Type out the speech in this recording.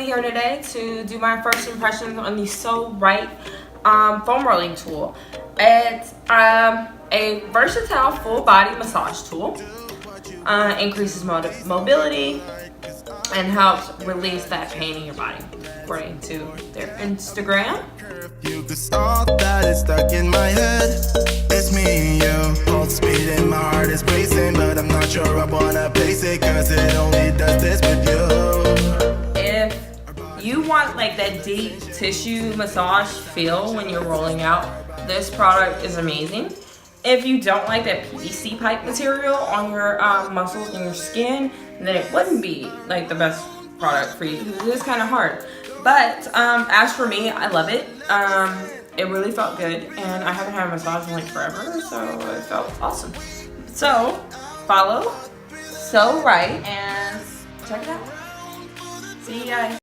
here today to do my first impressions on the Pso Rite foam rolling tool. It's a versatile full body massage tool. Increases mobility and helps release that pain in your body, according to their Instagram. All that is stuck in my head. It's me and you. Pulse speed and my heart is racing, but I'm not sure I wanna place it, cause it only does this with you. If you want like that deep tissue massage feel when you're rolling out, this product is amazing. If you don't like that PVC pipe material on your muscles and your skin, then it wouldn't be like the best product for you because it is kind of hard. But as for me, I love it. It really felt good, and I haven't had a massage in like forever, so it felt awesome. So follow Pso Rite and check it out. See you guys.